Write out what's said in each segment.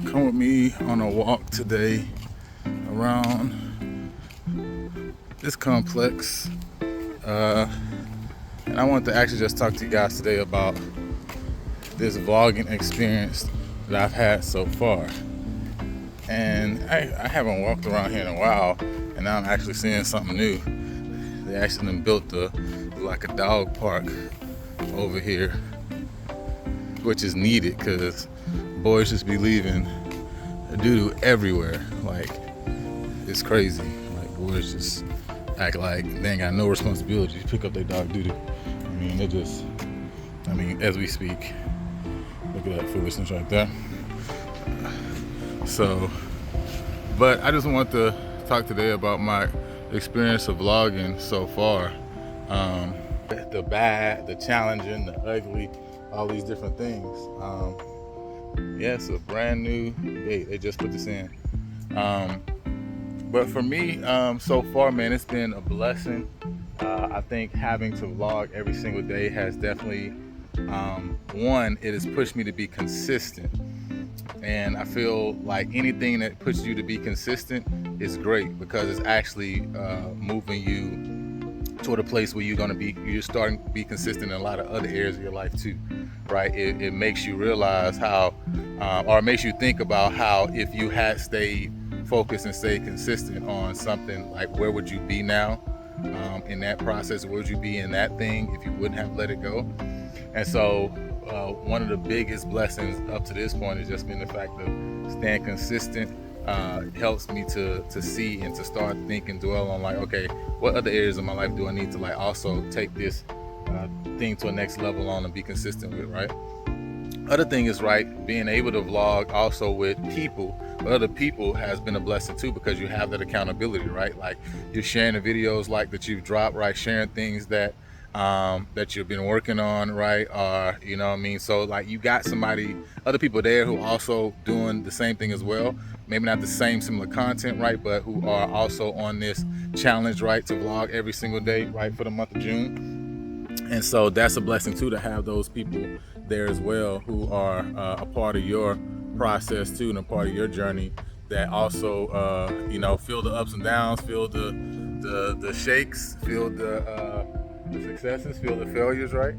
Come with me on a walk today around this complex. And I wanted to actually just talk to you guys today about this vlogging experience that I've had so far. And I haven't walked around here in a while, and now I'm actually seeing something new. They actually done built like a dog park over here, which is needed because boys just be leaving doo-doo everywhere. Like, it's crazy. Like, boys just act like they ain't got no responsibility to pick up their dog doo-doo. As we speak, look at that foolishness right there. But I just want to talk today about my experience of vlogging so far. The bad, the challenging, the ugly, all these different things. It's a brand new gate. They just put this in. But for me, so far, man, it's been a blessing. I think having to vlog every single day has definitely, it has pushed me to be consistent. And I feel like anything that pushes you to be consistent is great because it's actually moving you toward a place where you're starting to be consistent in a lot of other areas of your life too, right? It makes you realize how, or it makes you think about how if you had stayed focused and stayed consistent on something, like where would you be now in that process? Where would you be in that thing if you wouldn't have let it go? And so one of the biggest blessings up to this point has just been the fact of staying consistent. Helps me to see and to start thinking, dwell on like, okay, what other areas of my life do I need to like also take this thing to a next level on and be consistent with, right? Other thing is, right, being able to vlog also with people, but other people has been a blessing too because you have that accountability, right? Like you're sharing the videos like that you've dropped, right? Sharing things that you've been working on, right? You know what I mean? So like you got other people there who also doing the same thing as well. Maybe not the same similar content, right? But who are also on this challenge, right? To vlog every single day, right? For the month of June. And so that's a blessing too, to have those people there as well who are a part of your process too and a part of your journey that also, feel the ups and downs, feel the shakes, feel the successes, feel the failures, right?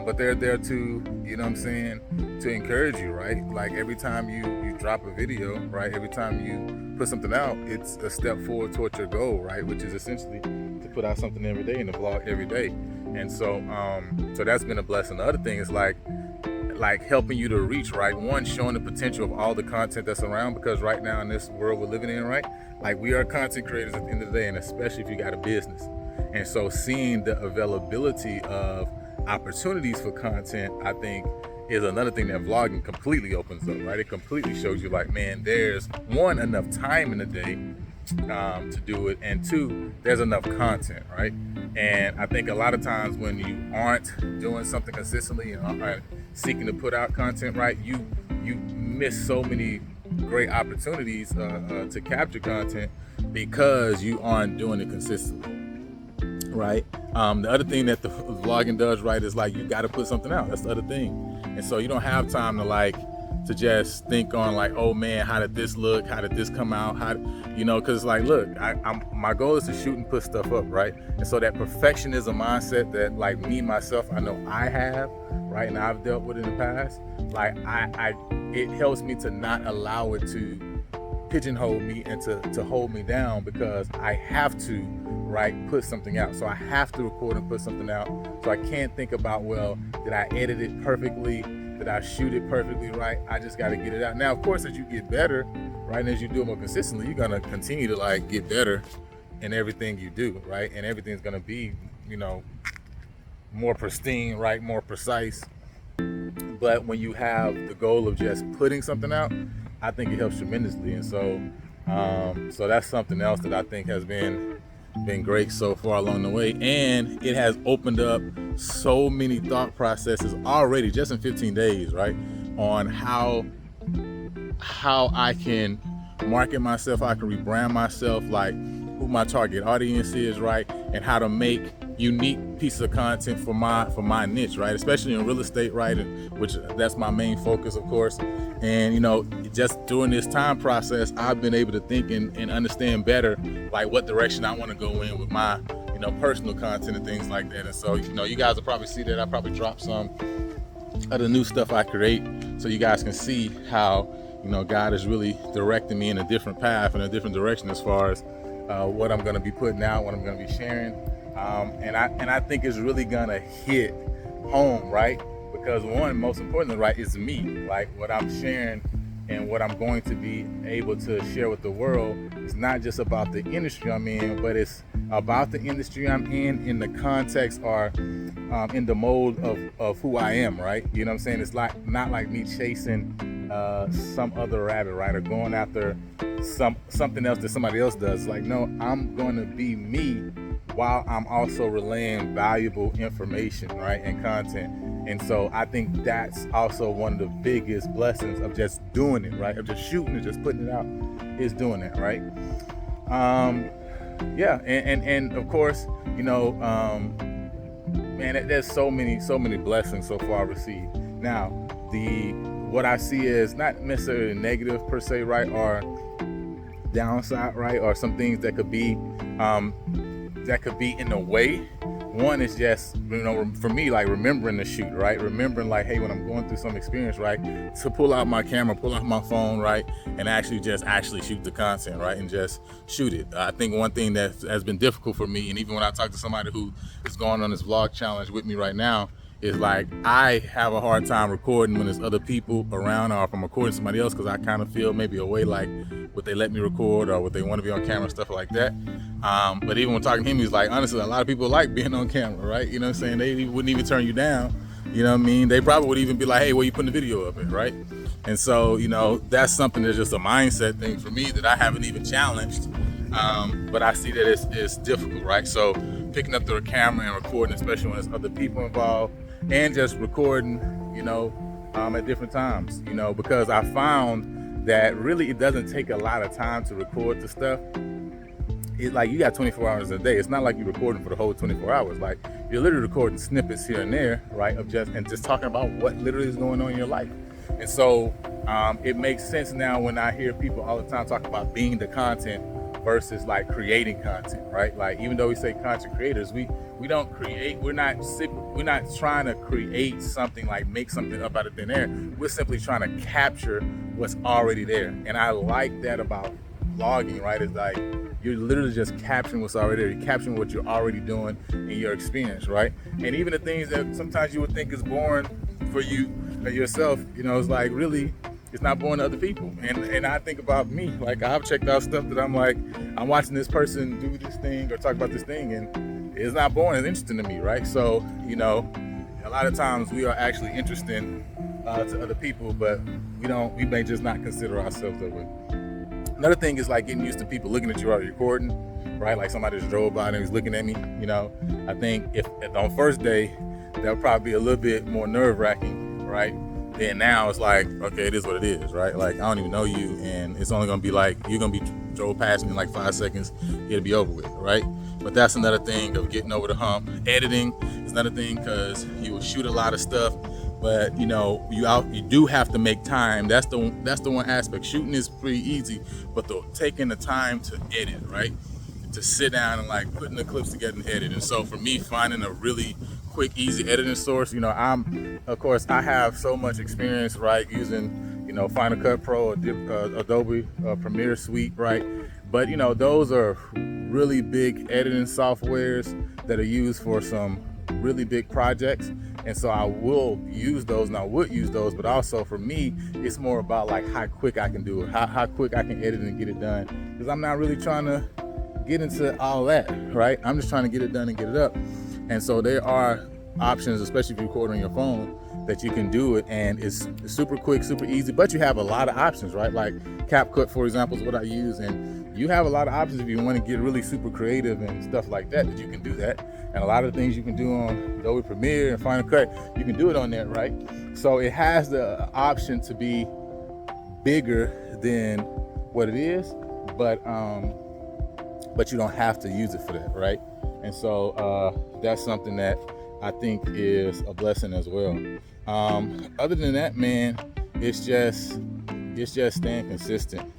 But they're there to, to encourage you, right? Like every time you drop a video, right? Every time you put something out, it's a step forward towards your goal, right? Which is essentially to put out something every day and to vlog every day. And so that's been a blessing. The other thing is like helping you to reach, right? One, showing the potential of all the content that's around, because right now in this world we're living in, right? Like we are content creators at the end of the day, and especially if you got a business. And so seeing the availability of opportunities for content, I think, is another thing that vlogging completely opens up, right? It completely shows you like, man, there's one, enough time in the day to do it, and two, there's enough content, right? And I think a lot of times when you aren't doing something consistently and aren't seeking to put out content, right, you miss so many great opportunities to capture content because you aren't doing it consistently. Right. The other thing that the vlogging does, right, is like you got to put something out. That's the other thing. And so you don't have time to just think on like, oh man, how did this look? How did this come out? Because like, look, my goal is to shoot and put stuff up, right? And so that perfectionism mindset that like me myself, I know I have, right, and I've dealt with in the past. Like it helps me to not allow it to pigeonhole me and to hold me down, because I have to, right, put something out. So I have to record and put something out. So I can't think about, well, did I edit it perfectly? Did I shoot it perfectly right? I just got to get it out. Now, of course, as you get better, right, and as you do it more consistently, you're going to continue to like get better in everything you do, right? And everything's going to be, more pristine, right? More precise. But when you have the goal of just putting something out, I think it helps tremendously. And so that's something else that I think has been great so far along the way. And it has opened up so many thought processes already just in 15 days, right? On how I can market myself, how I can rebrand myself, like who my target audience is, right? And how to make, unique pieces of content for my niche, right? Especially in real estate, right? Which that's my main focus, of course. And just during this time process, I've been able to think and understand better, like what direction I want to go in with my personal content and things like that. And so you guys will probably see that I probably drop some of the new stuff I create, so you guys can see how God is really directing me in a different path, in a different direction, as far as what I'm going to be putting out, what I'm going to be sharing. And I think it's really gonna hit home, right? Because one, most importantly, right, is me. Like what I'm sharing and what I'm going to be able to share with the world is not just about the industry I'm in, but it's about the industry I'm in the context or in the mold of who I am, right? You know what I'm saying? It's like not like me chasing some other rabbit, right? Or going after something else that somebody else does. Like, no, I'm gonna be me while I'm also relaying valuable information, right, and content. And so I think that's also one of the biggest blessings of just doing it, right, of just shooting and just putting it out, is doing that, right? And of course, man, there's so many blessings so far received. Now, what I see is not necessarily negative per se, right, or downside, right, or some things that could be in the way. One is just, for me, like remembering to shoot, right? Remembering like, hey, when I'm going through some experience, right, to pull out my camera, pull out my phone, right, and actually shoot the content, right, and just shoot it. I think one thing that has been difficult for me, and even when I talk to somebody who is going on this vlog challenge with me right now, is like I have a hard time recording when there's other people around, or if I'm recording somebody else, because I kind of feel maybe a way like, would they let me record, or would they want to be on camera, stuff like that. But even when talking to him, he's like, honestly, a lot of people like being on camera, right? You know what I'm saying? They wouldn't even turn you down. You know what I mean? They probably would even be like, hey, where you putting the video up at, right? And so, that's something that's just a mindset thing for me that I haven't even challenged. But I see that it's difficult, right? So picking up the camera and recording, especially when there's other people involved, and just recording, at different times, because I found that really it doesn't take a lot of time to record the stuff. It's like you got 24 hours a day. It's not like you're recording for the whole 24 hours. Like you're literally recording snippets here and there, right, of just talking about what literally is going on in your life. And so it makes sense now when I hear people all the time talk about being the content versus like creating content, right? Like even though we say content creators, we don't create. We're not trying to create something, like make something up out of thin air. We're simply trying to capture what's already there. And I like that about vlogging, right? It's like you're literally just capturing what's already there. You're capturing what you're already doing in your experience, right? And even the things that sometimes you would think is boring for you or yourself, it's like really, it's not boring to other people. And I think about me, like I've checked out stuff that I'm like, I'm watching this person do this thing or talk about this thing, and it's not boring, it's interesting to me, right? So, a lot of times we are actually interesting to other people, but we may just not consider ourselves that way. Another thing is like getting used to people looking at you while you're recording, right? Like somebody just drove by and was looking at me, I think if on first day, that'll probably be a little bit more nerve-wracking, right? Then now it's like, okay, it is what it is, right? Like I don't even know you, and it's only gonna be like, you're gonna be drove past me in like 5 seconds, it'll be over with, right? But that's another thing of getting over the hump. Editing is another thing, because you will shoot a lot of stuff, but you do have to make time. That's the one aspect. Shooting is pretty easy, but taking the time to edit, right? To sit down and like putting the clips together and edit. And so for me, finding a really quick, easy editing source, of course I have so much experience, right, using Final Cut Pro, Adobe Premiere Suite, right? But those are really big editing softwares that are used for some really big projects. And so I will use those, and I would use those, but also for me, it's more about like how quick I can do it, how quick I can edit and get it done. Because I'm not really trying to get into all that, right? I'm just trying to get it done and get it up. And so there are options, especially if you record on your phone, that you can do it, and it's super quick, super easy, but you have a lot of options, right? Like CapCut, for example, is what I use, and you have a lot of options if you want to get really super creative and stuff like that you can do that. And a lot of the things you can do on Adobe Premiere and Final Cut, you can do it on there, right? So it has the option to be bigger than what it is, but but you don't have to use it for that, right? And so that's something that I think is a blessing as well. Other than that, man, it's just staying consistent,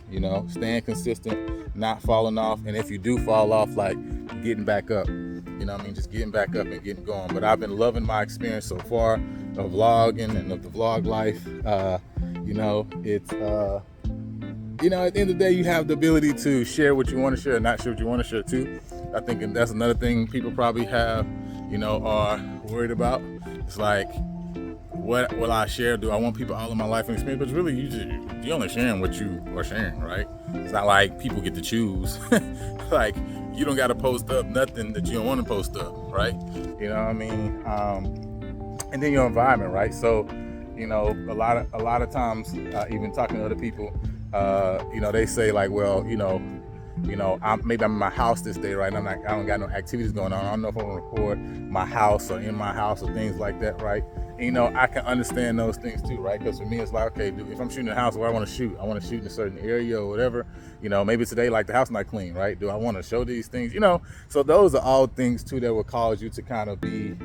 staying consistent, not falling off. And if you do fall off, like getting back up, just getting back up and getting going. But I've been loving my experience so far of vlogging and of the vlog life. It's, at the end of the day, you have the ability to share what you want to share and not share what you want to share too. I think that's another thing people probably have, are worried about. It's like, what will I share? Do I want people all of my life and experience? But really, you only sharing what you are sharing, right? It's not like people get to choose. Like, you don't got to post up nothing that you don't want to post up, right? You know what I mean? And then your environment, right? So, a lot of times, even talking to other people, they say like, well, maybe I'm in my house this day, right? I don't got no activities going on. I don't know if I'm gonna record my house or in my house or things like that, right? And, I can understand those things too, right? Because for me, it's like, okay, dude, if I'm shooting a house where I want to shoot in a certain area or whatever, maybe today, like the house not clean, right? Do I want to show these things? So those are all things too that will cause you to kind of be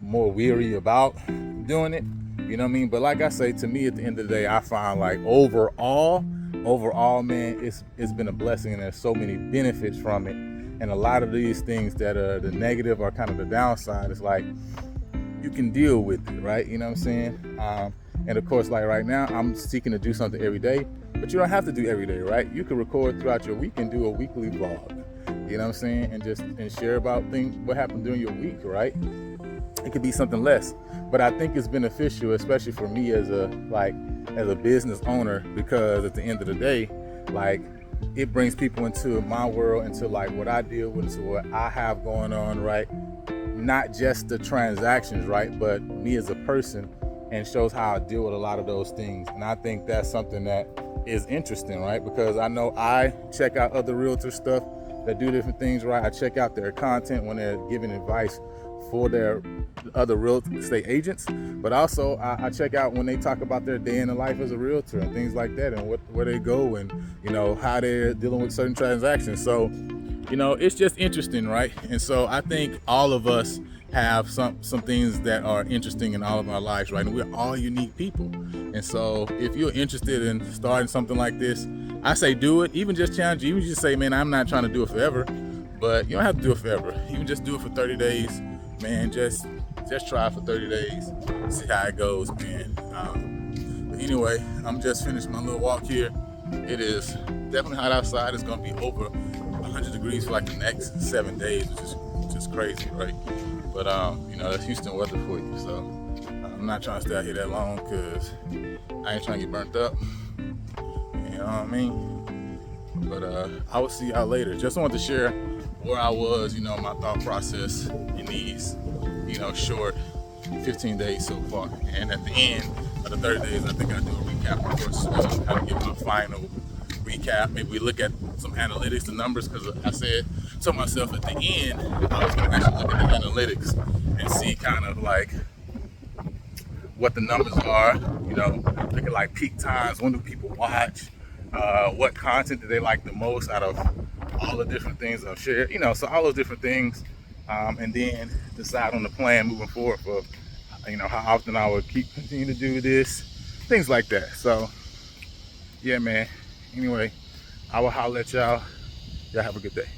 more weary about doing it. You know what I mean? But like I say, to me, at the end of the day, I find like overall, man, it's been a blessing, and there's so many benefits from it. And a lot of these things that are the negative or kind of the downside, it's like you can deal with it, right? You know what I'm saying? And of course, like right now, I'm seeking to do something every day, but you don't have to do every day, right? You can record throughout your week and do a weekly vlog. You know what I'm saying? And share about what happened during your week, right? It could be something less, but I think it's beneficial, especially for me as a business owner, because at the end of the day, like, it brings people into my world, into like what I deal with, into what I have going on, right? Not just the transactions, right? But me as a person, and shows how I deal with a lot of those things. And I think that's something that is interesting, right? Because I know I check out other realtor stuff that do different things, right? I check out their content when they're giving advice for their other real estate agents, but also I check out when they talk about their day in the life as a realtor and things like that, and where they go, and how they're dealing with certain transactions. So it's just interesting, right? And so I think all of us have some things that are interesting in all of our lives, right? And we're all unique people. And so if you're interested in starting something like this, I say do it. Even just challenge you. Even just say, man, I'm not trying to do it forever, but you don't have to do it forever. Even just do it for 30 days. Man, just try for 30 days, see how it goes, man. But anyway, I'm just finished my little walk here. It is definitely hot outside. It's gonna be over 100 degrees for like the next 7 days, which is just crazy, right? But that's Houston weather for you. So I'm not trying to stay out here that long, because I ain't trying to get burnt up. You know what I mean? But I will see y'all later. Just wanted to share where I was, my thought process in these, short 15 days so far. And at the end of the 30 days, I think I'll do a recap, of course, I'll give my final recap. Maybe we look at some analytics, the numbers, because I said to myself at the end, I was going to actually look at the analytics and see kind of like what the numbers are, look at like peak times, when do people watch, what content do they like the most out of all the different things I've shared, so all those different things, and then decide on the plan moving forward for, how often I would continue to do this, things like that. So, yeah, man. Anyway, I will holler at y'all. Y'all have a good day.